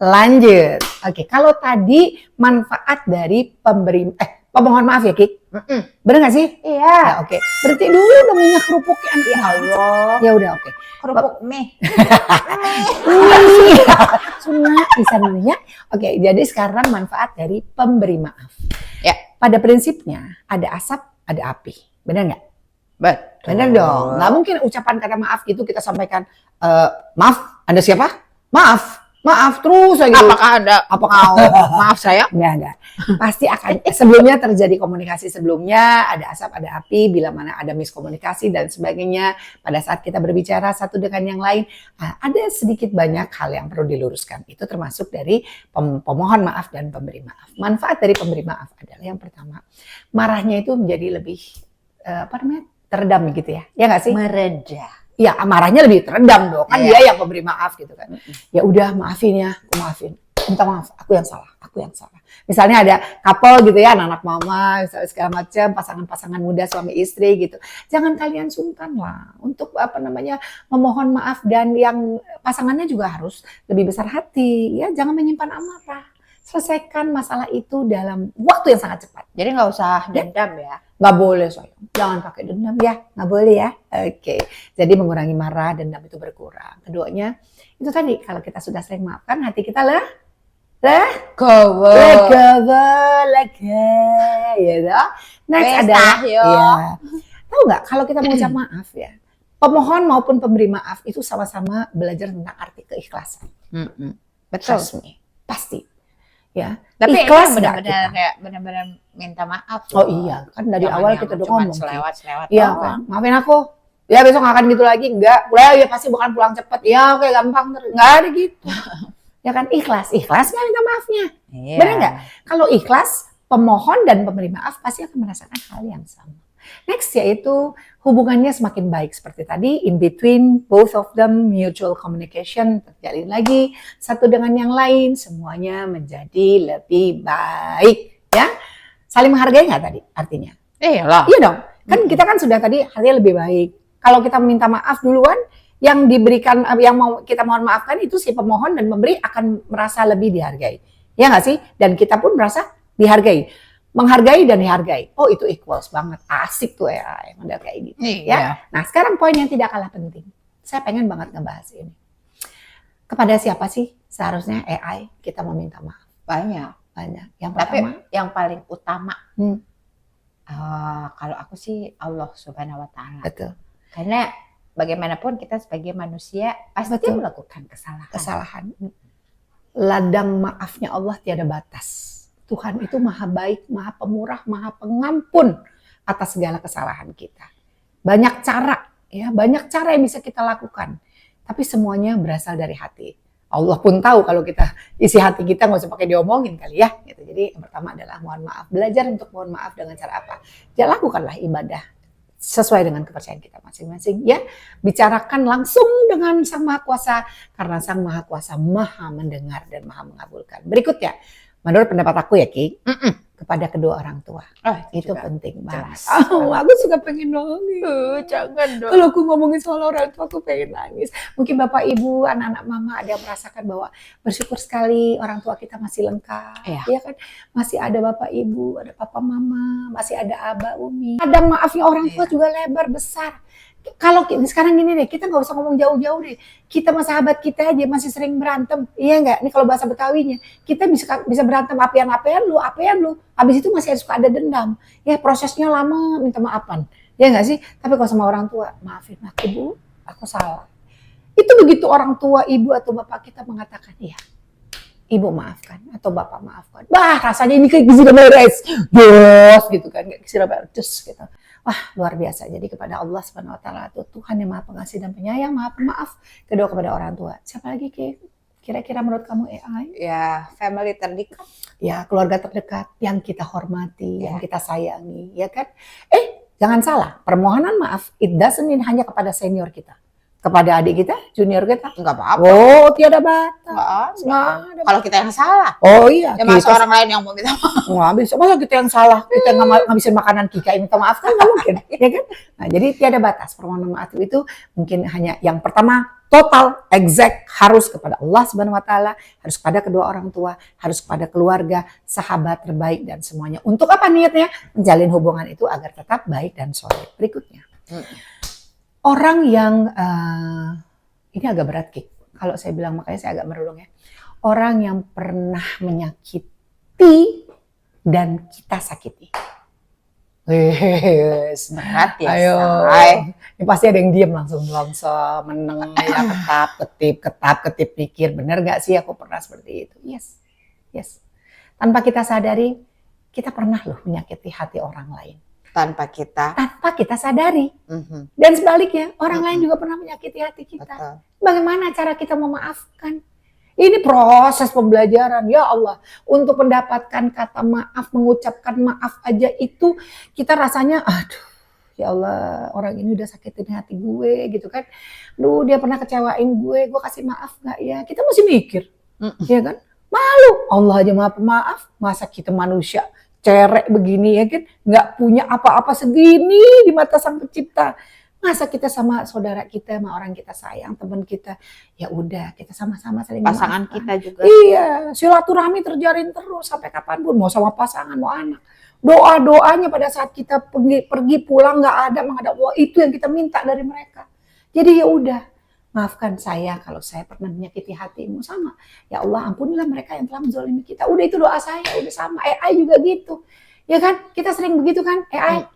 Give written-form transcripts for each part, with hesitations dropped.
Lanjut. Oke, kalau tadi manfaat dari pemohon maaf ya, Kik. Bener gak sih? Iya. Ya, oke. Berarti dulu udah minyak kerupuknya. Ya Allah. Ya udah, oke. Kerupuk mie. Sunat bisa namanya. Oke, jadi sekarang manfaat dari pemberi maaf. Ya. Pada prinsipnya ada asap, ada api. Benar nggak? Betul. Benar dong. Nggak mungkin ucapan kata maaf gitu kita sampaikan, maaf, Anda siapa? Maaf terus aja. Apakah maaf saya? Enggak. Pasti akan sebelumnya terjadi komunikasi sebelumnya, ada asap, ada api, bila mana ada miskomunikasi dan sebagainya. Pada saat kita berbicara satu dengan yang lain, ada sedikit banyak hal yang perlu diluruskan. Itu termasuk dari pemohon maaf dan pemberi maaf. Manfaat dari pemberi maaf adalah yang pertama, marahnya itu menjadi lebih teredam gitu ya. Ya nggak sih? Mereda. Ya marahnya lebih teredam dong, kan dia yang memberi maaf gitu kan. Ya udah maafin ya, aku maafin. Minta maaf, aku yang salah. Misalnya ada couple gitu ya, anak mama, misalnya segala macam, pasangan-pasangan muda suami istri gitu. Jangan kalian sungkan lah untuk memohon maaf, dan yang pasangannya juga harus lebih besar hati ya, jangan menyimpan amarah. Selesaikan masalah itu dalam waktu yang sangat cepat. Jadi nggak usah dendam ya? Nggak boleh sayang, jangan pakai dendam ya, nggak boleh ya. Oke, jadi mengurangi marah, dendam itu berkurang. Keduanya, itu tadi kalau kita sudah sering maafkan, hati kita lega, gitu. Next ada, ya. Tahu nggak kalau kita mengucap maaf ya, pemohon maupun pemberi maaf itu sama-sama belajar tentang arti keikhlasan. Betul. Pasti. Ya, tapi ikhlas benar-benar kayak benar-benar minta maaf. Oh iya, kan dari awal kita udah ngomong. Selewat. Iya, kan? Maafin aku. Ya besok gak akan gitu lagi, enggak. Ya pasti bukan pulang cepet. Ya oke gampang terus. Enggak ada gitu. Ya kan ikhlas nggak minta maafnya. Iya. Benar nggak? Kalau ikhlas, pemohon dan pemberi maaf pasti akan merasakan hal yang sama. Next yaitu hubungannya semakin baik seperti tadi, in between both of them, mutual communication terjalin lagi satu dengan yang lain, semuanya menjadi lebih baik ya. Saling menghargai nggak tadi artinya? Iyalah. Iya dong. Kan kita kan sudah tadi artinya lebih baik. Kalau kita minta maaf duluan, yang diberikan, yang mau kita mohon maafkan itu si pemohon dan pemberi akan merasa lebih dihargai. Ya nggak sih? Dan kita pun merasa dihargai. Menghargai dan dihargai. Oh itu equals banget. Asik tuh ya model kayak gitu. Ya. Nah sekarang poin yang tidak kalah penting. Saya pengen banget ngebahas ini. Kepada siapa sih seharusnya AI kita mau minta maaf? Banyak. Yang pertama, tapi yang paling utama, kalau aku sih Allah Subhanahu Wa Taala. Betul. Karena bagaimanapun kita sebagai manusia pasti melakukan kesalahan. Ladang maafnya Allah tiada batas. Tuhan itu maha baik, maha pemurah, maha pengampun atas segala kesalahan kita. Banyak cara yang bisa kita lakukan. Tapi semuanya berasal dari hati. Allah pun tahu kalau kita isi hati kita nggak usah pakai diomongin kali ya. Gitu. Jadi yang pertama adalah mohon maaf. Belajar untuk mohon maaf dengan cara apa? Ya lakukanlah ibadah sesuai dengan kepercayaan kita masing-masing ya. Bicarakan langsung dengan Sang Maha Kuasa karena Sang Maha Kuasa maha mendengar dan maha mengabulkan. Berikutnya, menurut pendapat aku ya Ki, kepada kedua orang tua. Itu penting banget. Aku suka pengen nangis. Jangan dong. Kalau aku ngomongin soal orang tua aku pengen nangis. Mungkin Bapak Ibu, anak-anak Mama ada yang merasakan bahwa bersyukur sekali orang tua kita masih lengkap. Ya kan? Masih ada Bapak Ibu, ada Papa Mama, masih ada Abah Umi. Kadang maafnya orang tua juga lebar besar. Kalau sekarang gini deh, kita nggak usah ngomong jauh-jauh deh. Kita sama sahabat kita aja masih sering berantem, iya nggak? Ini kalau bahasa Betawinya, kita bisa berantem apean lu. Habis itu masih suka ada dendam. Ya prosesnya lama, minta maafan. Ya nggak sih? Tapi kalau sama orang tua, maafin aku Bu, aku salah. Itu begitu orang tua, ibu atau bapak kita mengatakan, iya, ibu maafkan atau bapak maafkan. Rasanya ini kayak sudah beres, gitu kan, kayak sudah beres gitu. Wah luar biasa. Jadi kepada Allah Subhanahu Wa Taala itu Tuhan yang maha pengasih dan penyayang, maha pemaaf. Kedua kepada orang tua. Siapa lagi kira-kira menurut kamu AI? Ya family terdekat. Ya keluarga terdekat yang kita hormati, yang kita sayangi, ya kan? Jangan salah, permohonan maaf it doesn't mean hanya kepada senior kita. kepada adik kita, junior kita? Enggak apa-apa. Oh, tiada batas. Nggak ada. Kalau kita yang salah. Oh iya. Ya masa orang lain yang mau minta maaf. Nggak bisa. Masa kita yang salah, kita ngabisin makanan Kika minta maaf, kan nggak mungkin. Ya kan? Nah, jadi tiada batas. Permohonan maaf itu mungkin hanya yang pertama, total, exact, harus kepada Allah Subhanahu wa Ta'ala, harus kepada kedua orang tua, harus kepada keluarga, sahabat terbaik, dan semuanya. Untuk apa niatnya? Menjalin hubungan itu agar tetap baik dan solid. Berikutnya. Orang yang, ini agak berat, Kik. Kalau saya bilang, makanya saya agak merulung ya. Orang yang pernah menyakiti dan kita sakiti. Berat ya, ayo. Ini pasti ada yang diem langsung longsor, meneng, ya, ketap-ketip pikir. Bener gak sih aku pernah seperti itu? Yes. Tanpa kita sadari, kita pernah loh menyakiti hati orang lain. Tanpa kita sadari. Dan sebaliknya, orang lain juga pernah menyakiti hati kita. Betul. Bagaimana cara kita memaafkan? Ini proses pembelajaran, ya Allah. Untuk mendapatkan kata maaf, mengucapkan maaf aja itu kita rasanya, aduh, ya Allah, orang ini udah sakitin hati gue gitu kan. Duh, dia pernah kecewain gue kasih maaf gak ya? Kita mesti mikir, ya kan? Malu, Allah aja maha pemaaf, masa kita manusia cerek begini ya kan, nggak punya apa-apa segini di mata Sang Pencipta. Masa kita sama saudara kita, sama orang kita sayang, teman kita, ya udah kita sama-sama saling pasangan memaafkan. Kita juga. Iya, silaturahmi terjalin terus sampai kapanpun, mau sama pasangan, mau anak. Doa-doanya pada saat kita pergi pulang nggak ada menghadap Allah, itu yang kita minta dari mereka. Jadi ya udah, maafkan saya kalau saya pernah menyakiti hatimu, sama. Ya Allah, ampunilah mereka yang telah menzalimi kita. Udah itu doa saya, udah sama. AI juga gitu. Ya kan? Kita sering begitu kan? AI,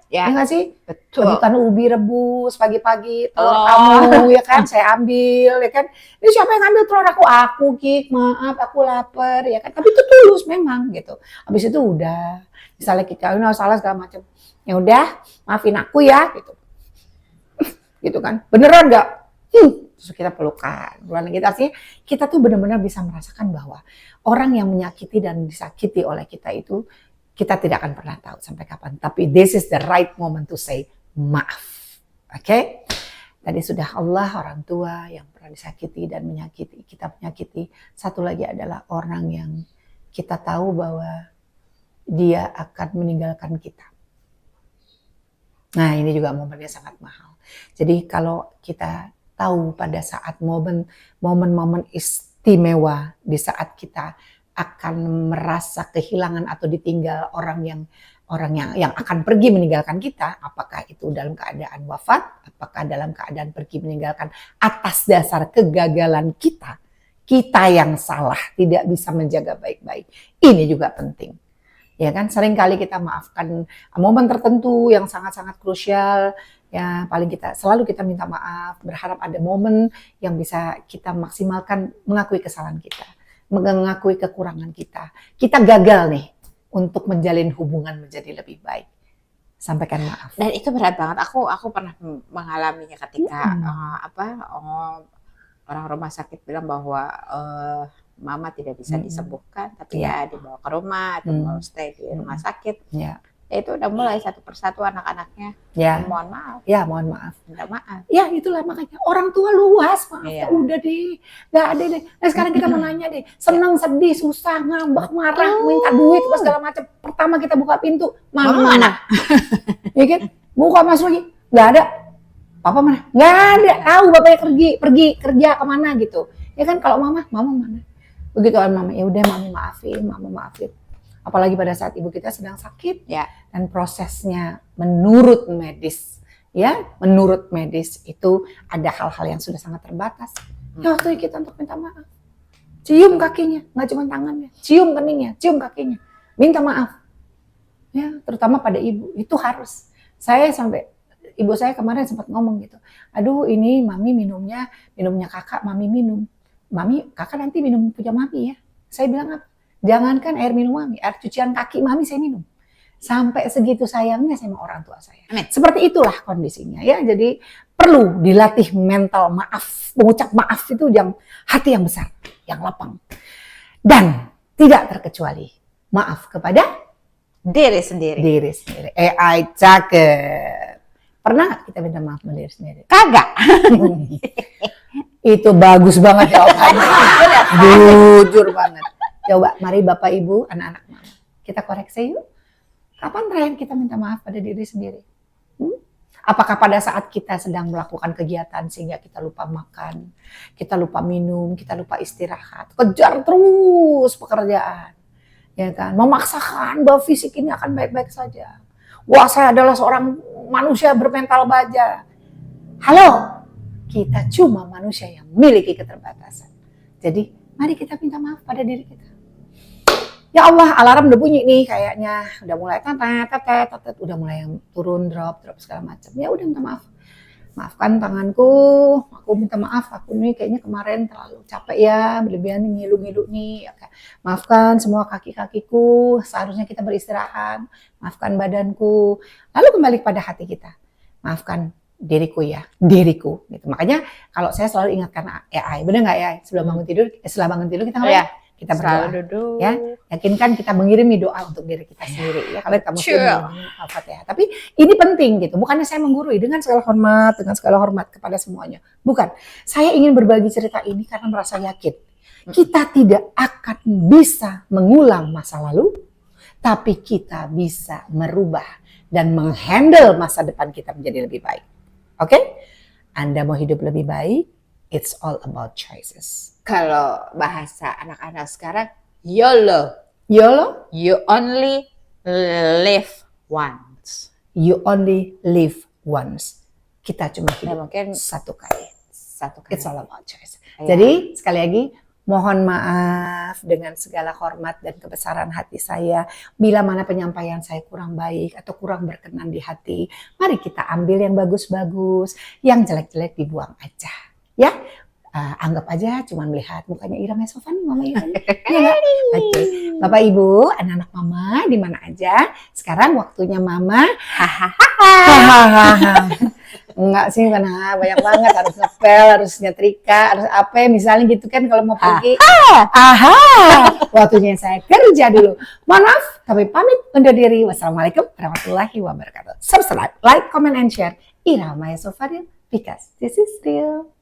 ya nggak sih? Betul. Rebutan ubi rebus pagi-pagi, telur kamu, ya kan? Saya ambil, ya kan? Ini siapa yang ngambil telur aku? Aku, Kik, maaf, aku lapar, ya kan? Tapi itu tulus memang, gitu. Habis itu udah, misalnya kita ini salah segala macam. Ya udah, maafin aku ya, gitu. Gitu kan? Beneran nggak? Terus kita pelukan. Kita tuh benar-benar bisa merasakan bahwa orang yang menyakiti dan disakiti oleh kita itu, kita tidak akan pernah tahu sampai kapan. Tapi this is the right moment to say maaf. Oke? Tadi sudah Allah, orang tua yang pernah disakiti dan menyakiti, kita menyakiti. Satu lagi adalah orang yang kita tahu bahwa dia akan meninggalkan kita. Nah, ini juga momennya sangat mahal. Jadi kalau kita tahu pada saat momen-momen istimewa di saat kita akan merasa kehilangan atau ditinggal orang yang akan pergi meninggalkan kita, apakah itu dalam keadaan wafat, apakah dalam keadaan pergi meninggalkan atas dasar kegagalan kita yang salah, tidak bisa menjaga baik-baik. Ini juga penting. Ya kan, seringkali kita maafkan momen tertentu yang sangat-sangat krusial. Ya, selalu kita minta maaf, berharap ada momen yang bisa kita maksimalkan mengakui kesalahan kita, mengakui kekurangan kita. Kita gagal nih untuk menjalin hubungan menjadi lebih baik. Sampaikan maaf. Dan itu berat banget. Aku pernah mengalaminya ketika orang rumah sakit bilang bahwa mama tidak bisa disembuhkan, tapi ya dibawa ke rumah atau mau stay di rumah sakit. Itu udah mulai satu persatu anak-anaknya mohon maaf. Ya, mohon maaf. Minta maaf. Ya, itulah makanya orang tua luas, maaf. Udah deh, nggak ada deh. Nah, sekarang kita menanya deh, senang, sedih, susah, ngambek, marah, minta duit, segala macam. Pertama kita buka pintu, mana? Ya kan? Buka masuk lagi, nggak ada. Papa mana? Nggak ada. Tahu bapaknya pergi kerja kemana gitu. Ya kan, kalau mama mana? Begitu mama, ya udah mama maafin. Apalagi pada saat ibu kita sedang sakit dan prosesnya menurut medis itu ada hal-hal yang sudah sangat terbatas. Ya waktu kita untuk minta maaf, cium kakinya, nggak cuma tangannya, cium keningnya, cium kakinya, minta maaf. Ya, terutama pada ibu itu harus. Ibu saya kemarin sempat ngomong gitu, aduh ini mami minumnya kakak, mami minum, kakak nanti minum punya mami ya. Saya bilang apa? Jangankan air minum mami, air cucian kaki mami saya minum. Sampai segitu sayangnya sama orang tua saya. Seperti itulah kondisinya ya. Jadi perlu dilatih mental maaf, mengucap maaf itu yang hati yang besar, yang lapang. Dan tidak terkecuali maaf kepada diri sendiri. AI cakep. Pernah nggak kita minta maaf sama diri sendiri? Kagak. Itu bagus banget jawabannya. Jujur banget. Coba, mari Bapak Ibu, anak-anak mama, kita koreksi yuk. Kapan terakhir kita minta maaf pada diri sendiri? Apakah pada saat kita sedang melakukan kegiatan sehingga kita lupa makan, kita lupa minum, kita lupa istirahat, kejar terus pekerjaan, ya kan? Memaksakan bahwa fisik ini akan baik-baik saja. Wah, saya adalah seorang manusia bermental baja. Halo, kita cuma manusia yang memiliki keterbatasan. Jadi, mari kita minta maaf pada diri kita. Ya Allah, alarm udah bunyi nih kayaknya. Udah mulai tetet, udah mulai yang turun, drop segala macam. Ya udah minta maaf. Maafkan tanganku, aku minta maaf, aku nih kayaknya kemarin terlalu capek ya, berlebihan ngilu-ngilu nih. Maafkan semua kaki-kakiku, seharusnya kita beristirahat. Maafkan badanku. Lalu kembali pada hati kita. Maafkan diriku ya, diriku gitu. Makanya kalau saya selalu ingatkan AI, benar nggak ya? Setelah bangun tidur kita ngapain? Kita berdoa, duduk. Ya, yakinkan kita mengirimi doa untuk diri kita sendiri ya. Kalau kamu Al-Fatihah. Tapi ini penting gitu. Bukannya saya menggurui dengan segala hormat kepada semuanya. Bukan. Saya ingin berbagi cerita ini karena merasa yakin kita tidak akan bisa mengulang masa lalu, tapi kita bisa merubah dan menghandle masa depan kita menjadi lebih baik. Oke? Anda mau hidup lebih baik? It's all about choices. Kalau bahasa anak-anak sekarang, YOLO. YOLO? You only live once. You only live once. Kita cuma hidup mungkin satu kali. It's all about choice. Ya. Jadi sekali lagi, mohon maaf dengan segala hormat dan kebesaran hati saya. Bila mana penyampaian saya kurang baik atau kurang berkenan di hati, mari kita ambil yang bagus-bagus, yang jelek-jelek dibuang aja. Ya, anggap aja cuma melihat mukanya Ira Maesova nih, Mama Ira. Ya, oke. Bapak Ibu, anak-anak Mama di mana aja. Sekarang waktunya Mama. Enggak sih, karena banyak banget, harus ngepel, harus nyetrika, harus apa misalnya gitu kan kalau mau pergi. Waktunya saya kerja dulu. Mohon maaf, kami pamit undur diri. Wassalamualaikum warahmatullahi wabarakatuh. Subscribe, like, comment, and share Ira Maesova because this is real.